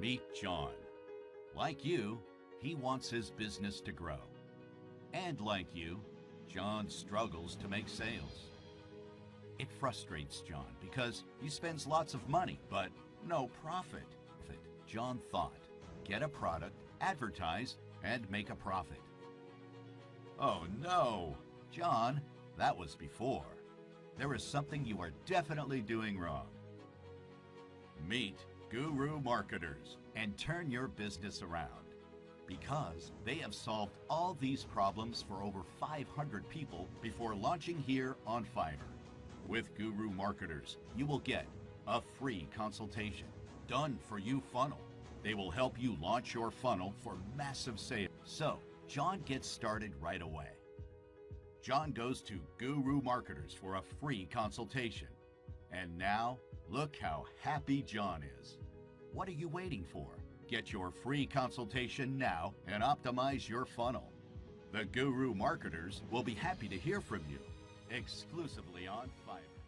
Meet John. Like you, he wants his business to grow. And like you, John struggles to make sales. It frustrates John because he spends lots of money, but no profit. John thought, get a product, advertise, and make a profit. Oh no, John, that was before. There is something you are definitely doing wrong. Meet Guru Marketers and turn your business around, because they have solved all these problems for over 500 people before launching here on Fiverr. With Guru Marketers, you will get a free consultation, done for you funnel. They will help you launch your funnel for massive sales. So John gets started right away. John goes to Guru Marketers for a free consultation. And now, look how happy John is. What are you waiting for? Get your free consultation now and optimize your funnel. The Guru Marketers will be happy to hear from you, exclusively on Fiverr.